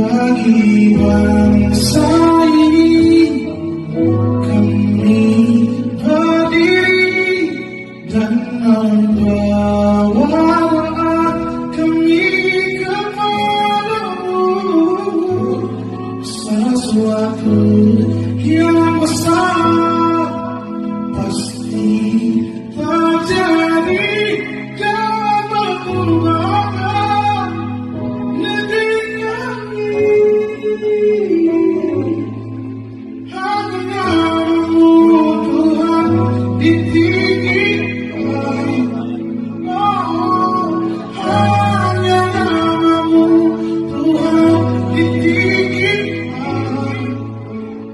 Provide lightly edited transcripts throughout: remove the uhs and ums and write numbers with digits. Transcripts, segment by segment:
bagi bangsa ini. Kami berdiri dan membawa doa kami kepadamu. Sesuatu yang besar pasti terjadi dan mengubahkan negeri kami. Hanya namamu Tuhan ditinggikan. Oh, hanya namamu Tuhan ditinggikan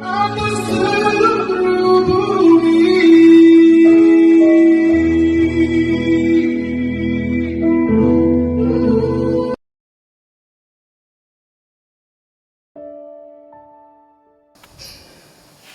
atas seluruh bumi.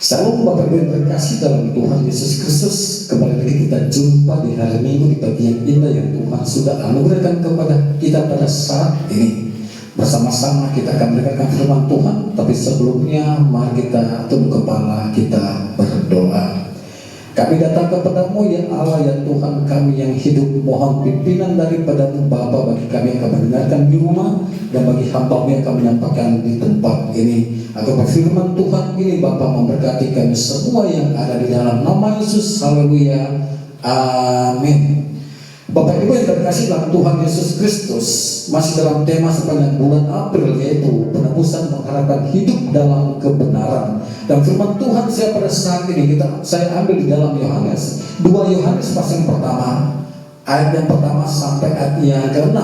Salam Bapak Ibu yang terkasih dalam Tuhan Yesus Kristus. Kembali lagi kita jumpa di hari Minggu di pagi yang indah yang Tuhan sudah anugerahkan kepada kita pada saat ini. Bersama-sama kita akan mendengarkan firman Tuhan. Tapi sebelumnya mari kita tunduk kepala, kita berdoa. Kami datang kepadamu ya Allah ya Tuhan kami yang hidup. Mohon pimpinan daripadamu Bapa bagi kami yang akan mendengarkan di rumah, dan bagi hamba-Mu yang akan menyampaikan di tempat ini. Agar firman Tuhan ini Bapa memberkati kami semua yang ada di dalam nama Yesus. Haleluya. Amin. Bapak Ibu yang terkasih dalam Tuhan Yesus Kristus, masih dalam tema sepanjang bulan April, yaitu penebusan mengharapkan hidup dalam kebenaran. Dan firman Tuhan saya pada saat ini saya ambil di dalam Yohanes 2 Yohanes pasal yang pertama, ayat yang pertama sampai ayat yang ke-6.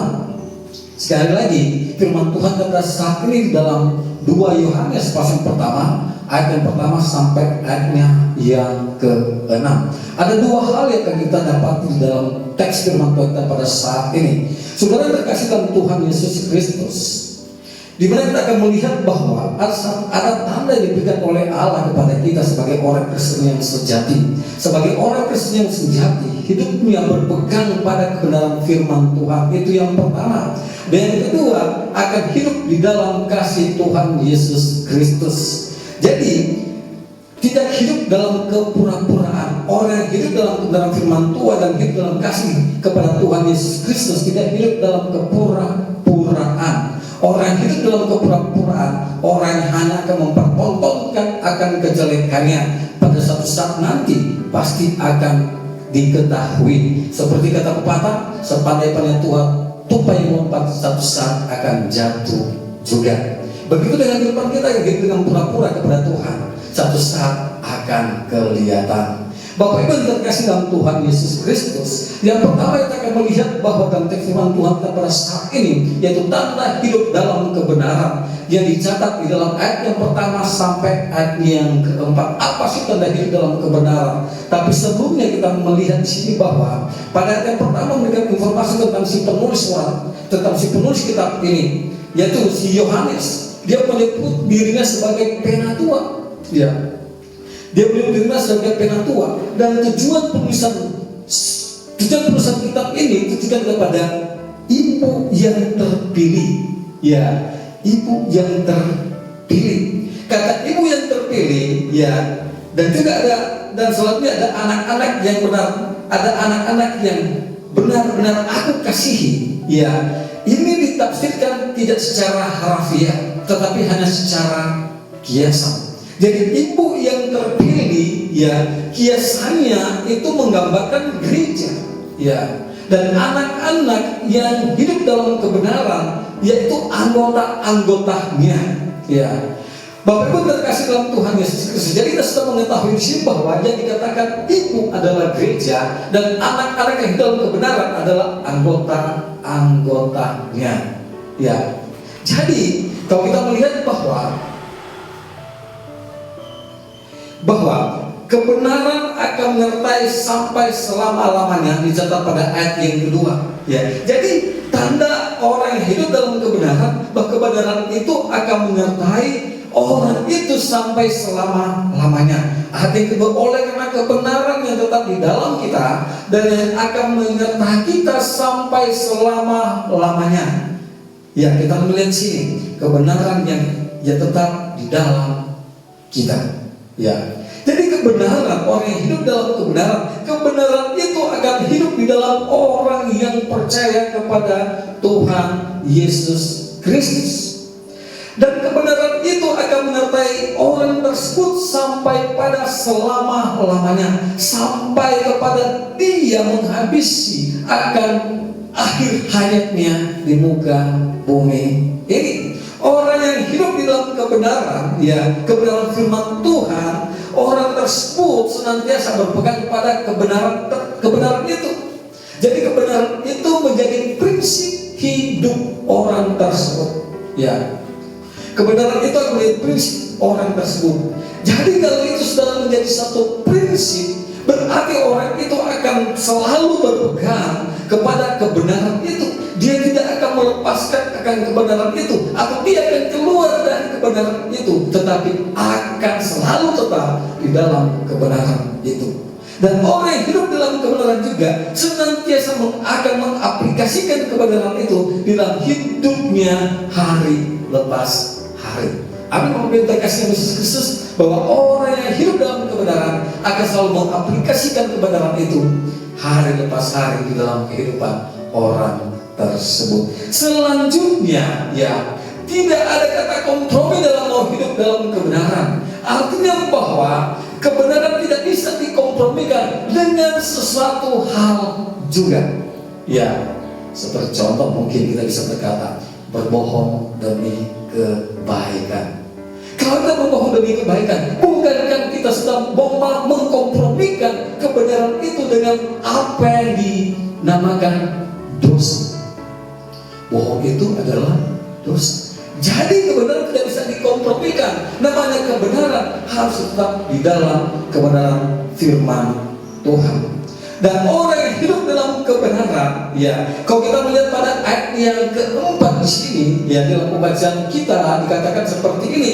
Sekali lagi firman Tuhan pada saat ini di dalam 2 Yohanes pasal yang pertama, ayat yang pertama sampai ayatnya yang ke-6. Ada dua hal yang akan kita dapat di dalam teks firman Tuhan kita pada saat ini. Saudara terkasih dalam Tuhan Yesus Kristus, di mana kita akan melihat bahwa ada tanda yang diberikan oleh Allah kepada kita sebagai orang Kristen yang sejati. Sebagai orang Kristen yang sejati, hidupmu yang berpegang pada kebenaran firman Tuhan, itu yang pertama. Dan yang kedua, akan hidup di dalam kasih Tuhan Yesus Kristus. Jadi tidak hidup dalam kepura-puraan. Orang yang hidup dalam firman Tuhan dan hidup dalam kasih kepada Tuhan Yesus Kristus tidak hidup dalam kepura-puraan. Orang yang hidup dalam kepura-puraan, orang yang hanya akan mempertontonkan akan kejelekannya, pada satu saat nanti pasti akan diketahui. Seperti kata pepatah, sepandai-pandai tupai yang melompat satu saat akan jatuh juga. Begitu dengan kehidupan kita yang hidup dengan pura-pura kepada Tuhan, satu saat akan kelihatan. Bapak Ibu yang terkasih dalam Tuhan Yesus Kristus, yang pertama kita akan melihat bahwa dalam teks firman Tuhan kita pada saat ini, yaitu tanda hidup dalam kebenaran yang dicatat di dalam ayat yang pertama sampai ayat yang keempat. Apa sih tanda hidup dalam kebenaran? Tapi sebelumnya kita melihat di sini bahwa pada ayat yang pertama memberikan informasi tentang si penulis kitab ini, yaitu si Yohanes. Dia menyebut dirinya sebagai penatua. Ya, dia menyebut dirinya sebagai penatua. Dan tujuan penulisan kitab ini ditujukan kepada ibu yang terpilih. Ya, ibu yang terpilih. Kata ibu yang terpilih, ya. Dan juga dan selanjutnya ada anak-anak yang benar, ada anak-anak yang benar-benar aku kasihi. Ya, ini ditafsirkan tidak secara harafiah, tetapi hanya secara kiasan. Jadi ibu yang terpilih, ya, kiasannya itu menggambarkan gereja, ya. Dan anak-anak yang hidup dalam kebenaran, yaitu anggota-anggotanya, ya. Bapak Ibu terkasih dalam Tuhan Yesus Kristus. Jadi kita sudah mengetahui di sini bahwa yang dikatakan ibu adalah gereja dan anak-anak yang hidup dalam kebenaran adalah anggota-anggotanya, ya. Jadi kalau kita melihat bahwa kebenaran akan menyertai sampai selama-lamanya, dicatat pada ayat yang kedua, ya. Jadi tanda orang yang hidup dalam kebenaran, bahwa kebenaran itu akan menyertai orang itu sampai selama-lamanya. Ayat yang kedua, oleh karena kebenaran yang tetap di dalam kita dan yang akan menyertai kita sampai selama-lamanya. Ya, kita melihat sini kebenaran yang tetap di dalam kita. Ya, jadi kebenaran, orang yang hidup dalam kebenaran itu akan hidup di dalam orang yang percaya kepada Tuhan Yesus Kristus. Dan kebenaran itu akan menyertai orang tersebut sampai pada selama-lamanya, sampai kepada dia menghabisi akan akhir hayatnya di muka bumi ini. Orang yang hidup di dalam kebenaran, ya, kebenaran firman Tuhan, orang tersebut senantiasa berpegang pada kebenaran itu. Jadi kebenaran itu menjadi prinsip hidup orang tersebut. Ya, kebenaran itu akan menjadi prinsip orang tersebut. Jadi kalau itu sudah menjadi satu prinsip, berarti orang itu akan selalu berpegang kepada kebenaran itu. Dia tidak akan melepaskan akan kebenaran itu, atau dia akan keluar dari kebenaran itu, tetapi akan selalu tetap di dalam kebenaran itu. Dan orang yang hidup dalam kebenaran juga senantiasa akan mengaplikasikan kebenaran itu di dalam hidupnya hari lepas hari. Amin. Meminta kasih Yesus Kristus bahwa orang yang hidup dalam kebenaran akan selalu mengaplikasikan kebenaran itu hari lepas hari di dalam kehidupan orang tersebut. Selanjutnya, ya, tidak ada kata kompromi dalam mau hidup dalam kebenaran. Artinya bahwa kebenaran tidak bisa dikompromikan dengan sesuatu hal juga. Ya, seperti contoh mungkin kita bisa berkata berbohong demi kebaikan. Kalau kita berbohong demi kebaikan, bukankah kita sedang mengkompromikan kebenaran itu dengan apa yang dinamakan dosa? Bohong itu adalah dosa. Jadi kebenaran tidak bisa dikompromikan. Namanya kebenaran harus tetap di dalam kebenaran firman Tuhan. Dan orang yang hidup dalam kebenaran, ya, kalau kita melihat pada ayat yang keempat di sini, ya, dalam pembacaan kita dikatakan seperti ini.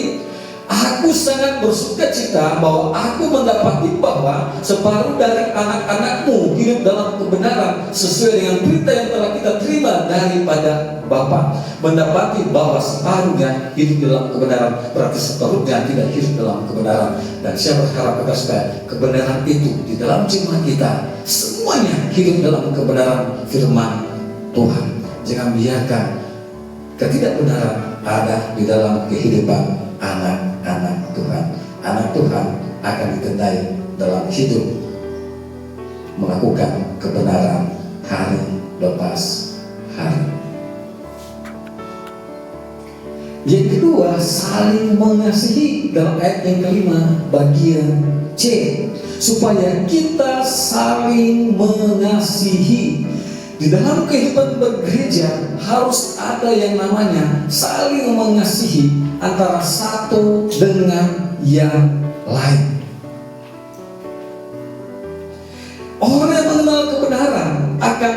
Aku sangat bersuka cita bahwa aku mendapati bahwa separuh dari anak-anakmu hidup dalam kebenaran sesuai dengan berita yang telah kita terima daripada Bapa. Mendapati bahwa separuhnya hidup dalam kebenaran, berarti separuhnya tidak hidup dalam kebenaran. Dan saya berharap supaya kebenaran itu di dalam jiwa kita semuanya hidup dalam kebenaran firman Tuhan. Jangan biarkan ketidakbenaran ada di dalam kehidupan anak-anak Tuhan. Anak Tuhan akan ditendai dalam hidup melakukan kebenaran hari lepas hari. Yang kedua, saling mengasihi dalam ayat yang kelima bagian C, supaya kita saling mengasihi. Di dalam kehidupan bergereja harus ada yang namanya saling mengasihi antara satu dengan yang lain. Orang yang mengenal kebenaran akan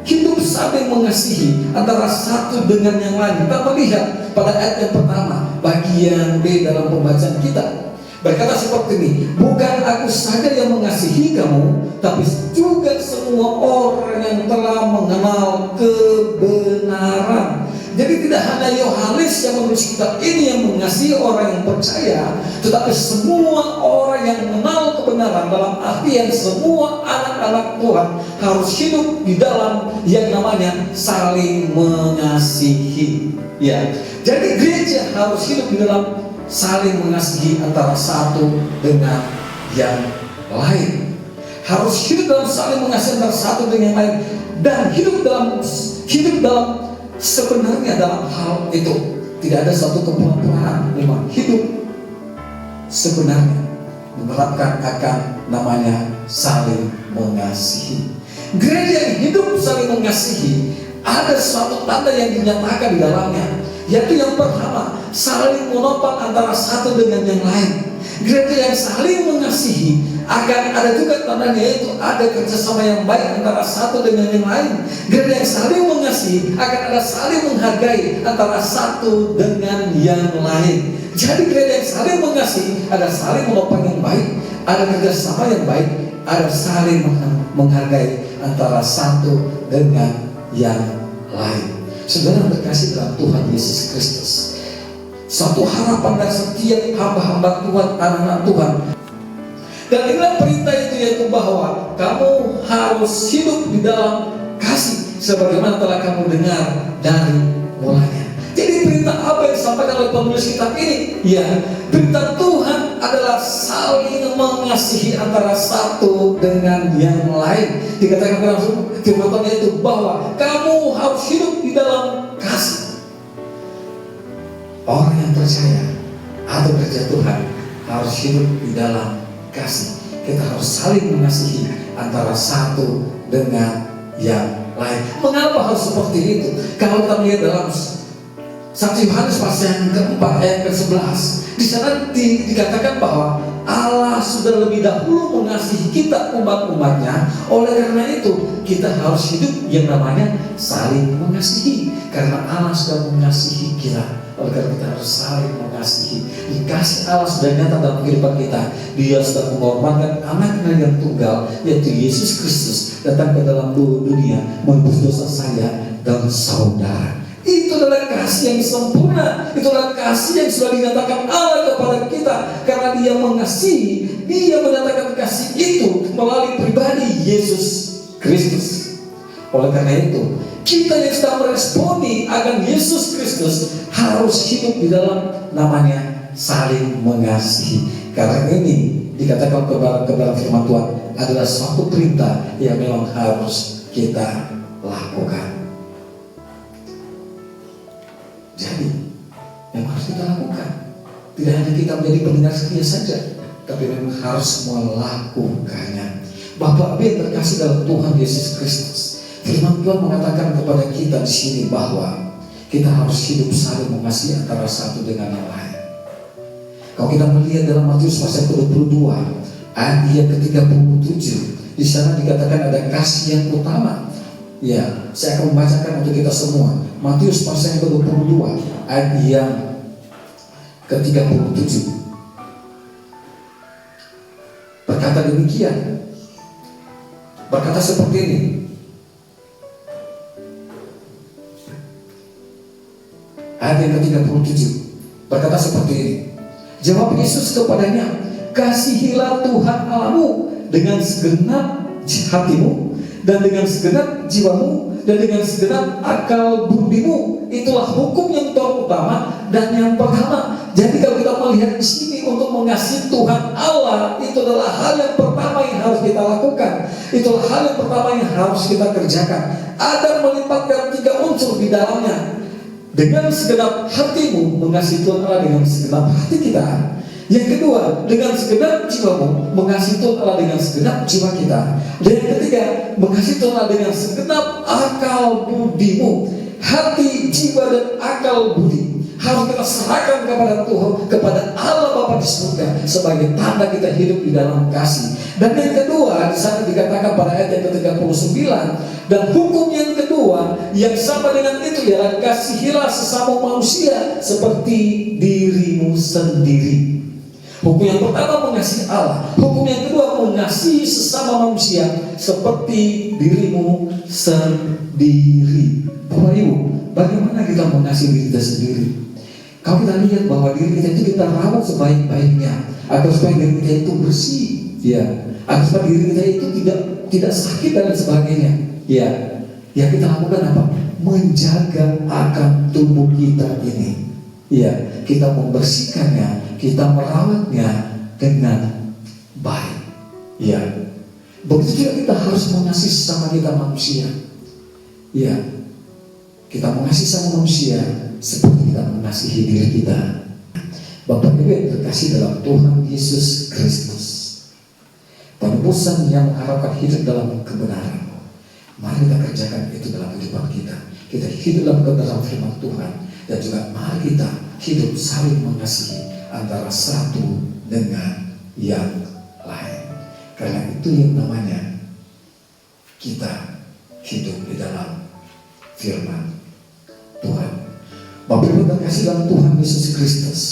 hidup saling mengasihi antara satu dengan yang lain. Kita melihat pada ayat yang pertama, bagian B dalam pembacaan kita, berkata seperti ini, bukan aku saja yang mengasihi kamu, tapi juga semua orang yang telah mengenal kebenaran. Jadi tidak hanya Yohanes yang menulis kitab ini yang mengasihi orang yang percaya, tetapi semua orang yang mengenal kebenaran, dalam artian semua anak-anak Tuhan harus hidup di dalam yang namanya saling mengasihi. Ya, jadi gereja harus hidup di dalam saling mengasihi antara satu dengan yang lain. Harus hidup dalam saling mengasihi antara satu dengan yang lain, dan hidup dalam sebenarnya dalam hal itu tidak ada satu kepura-puraan. Memang hidup sebenarnya menerapkan akan namanya saling mengasihi. Gereja yang hidup saling mengasihi ada suatu tanda yang dinyatakan di dalamnya, yaitu yang pertama, saling menopang antara satu dengan yang lain. Gereja yang saling mengasihi akan ada juga tandanya, yaitu ada kerjasama yang baik antara satu dengan yang lain. Gereja yang saling mengasihi akan ada saling menghargai antara satu dengan yang lain. Jadi gereja yang saling mengasihi ada saling menopang yang baik, ada kerjasama yang baik, ada saling menghargai antara satu dengan yang lain. Saudara terkasih dalam Tuhan Yesus Kristus, satu harapan dan setiap hamba-hamba Tuhan, anak-anak Tuhan. Dan inilah perintah itu, yaitu bahwa kamu harus hidup di dalam kasih sebagaimana telah kamu dengar dari mulanya. Jadi perintah apa yang disampaikan oleh penulis kitab ini? Ya, perintah Tuhan adalah saling mengasihi antara satu dengan yang lain. Dikatakan dalam firman Tuhan itu bahwa kamu harus hidup di dalam kasih. Orang yang percaya atau kerja Tuhan harus hidup di dalam kasih. Kita harus saling mengasihi antara satu dengan yang lain. Mengapa harus seperti itu? Kalau kita melihat dalam 1 Yohanes pasal yang keempat ayat ke-11, di sana dikatakan bahwa Allah sudah lebih dahulu mengasihi kita umat-umatnya. Oleh karena itu kita harus hidup yang namanya saling mengasihi. Karena Allah sudah mengasihi kita, oleh karena kita harus saling mengasihi. Kasih Allah sudah nyata dalam kehidupan kita. Dia sudah mengorbankan anaknya yang tunggal, yaitu Yesus Kristus, datang ke dalam dunia menebus dosa saya dan saudara. Itu adalah kasih yang sempurna. Itulah kasih yang sudah dinyatakan Allah kepada kita. Karena Dia mengasihi, Dia menyatakan kasih itu melalui pribadi Yesus Kristus. Oleh karena itu, kita yang sedang meresponi akan Yesus Kristus harus hidup di dalam namanya saling mengasihi. Karena ini dikatakan kepada firman Tuhan adalah suatu perintah yang memang harus kita lakukan. Jadi, yang harus kita lakukan tidak hanya kita menjadi pendengar setia saja, tapi memang harus melakukannya. Bapak yang terkasih dalam Tuhan Yesus Kristus, firman Tuhan mengatakan kepada kita di sini bahwa kita harus hidup saling mengasihi antara satu dengan yang lain. Kalau kita melihat dalam Matius pasal ke-22 ayat yang ke-37, di sana dikatakan ada kasih yang utama. Ya, saya akan membacakan untuk kita semua. Matius pasal yang ke-22 ayat yang ke-37 berkata demikian, berkata seperti ini. Ayat yang ke-37 berkata seperti ini. Jawab Yesus kepadanya, kasihilah Tuhan Allahmu dengan segenap hatimu dan dengan segenap jiwamu dan dengan segenap akal budimu. Itulah hukum yang terutama dan yang pertama. Jadi kalau kita melihat di sini, untuk mengasihi Tuhan Allah itu adalah hal yang pertama yang harus kita lakukan. Itulah hal yang pertama yang harus kita kerjakan. Ada melibatkan 3 unsur di dalamnya. Dengan segenap hatimu, mengasihi Tuhan Allah dengan segenap hati kita. Yang kedua, dengan segenap jiwamu, mengasihi Tuhan Allah dengan segenap jiwa kita. Dan yang ketiga, mengasihi Tuhan Allah dengan segenap akal budimu. Hati, jiwa, dan akal budi harus kita serahkan kepada Tuhan, kepada Allah Bapa di surga, sebagai tanda kita hidup di dalam kasih. Dan yang kedua, di sana dikatakan pada ayat yang ke-39, dan hukum yang kedua yang sama dengan itu ialah kasihilah sesama manusia seperti dirimu sendiri. Hukum yang pertama mengasihi Allah. Hukum yang kedua mengasihi sesama manusia seperti dirimu sendiri. Bapak Ibu, bagaimana kita mengasihi diri kita sendiri? Kalau kita lihat bahwa diri kita itu kita rawat sebaik-baiknya agar supaya diri kita itu bersih, ya, agar supaya diri kita itu tidak sakit dan sebagainya. Ya, yang kita lakukan apa? Menjaga akan tubuh kita ini. Ya, kita membersihkannya, kita merawatnya dengan baik. Ya, begitu juga kita harus mengasihi sama kita manusia. Ya, kita mengasihi sama manusia seperti kita mengasihi diri kita. Bapak Ibu yang terkasih dalam Tuhan Yesus Kristus, penebusan yang mengharapkan hidup dalam kebenaran, mari kita kerjakan itu dalam kehidupan kita. Kita hidup dalam kebenaran firman Tuhan, dan juga mari kita hidup saling mengasihi antara satu dengan yang lain. Karena itu yang namanya kita hidup di dalam firman Tuhan. Bapak Ibu terkasih dalam Tuhan Yesus Kristus,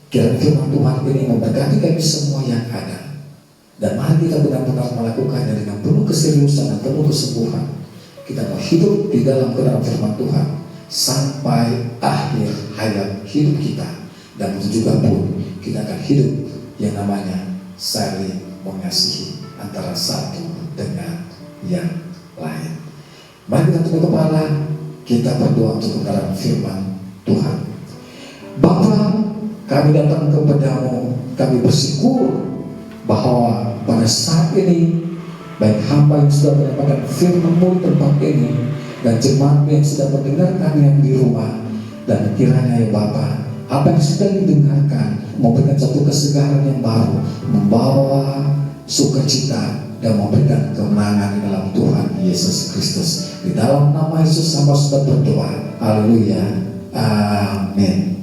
kiranya firman Tuhan ini memberkati kami semua yang ada. Dan mari kita benar-benar melakukannya dengan penuh keseriusan dan penuh kesungguhan. kita mau hidup di dalam kebenaran firman Tuhan sampai akhir hayat hidup kita. Dan itu juga pun kita akan hidup yang namanya saling mengasihi antara satu dengan yang lain. Mari kita tunduk kepala, kita berdoa untuk kebenaran firman Tuhan. Bapa, kami datang kepadamu, kami bersyukur bahwa pada saat ini baik hamba yang sudah mendapatkan firman-Mu di tempat ini dan jemaat yang sudah mendengarkan yang di rumah, dan kiranya ya Bapa, apa yang sudah didengarkan memberikan satu kesegaran yang baru, membawa sukacita dan memberikan kemenangan di dalam Tuhan Yesus Kristus. Di dalam nama Yesus hamba sudah berdoa. Haleluya. Amin.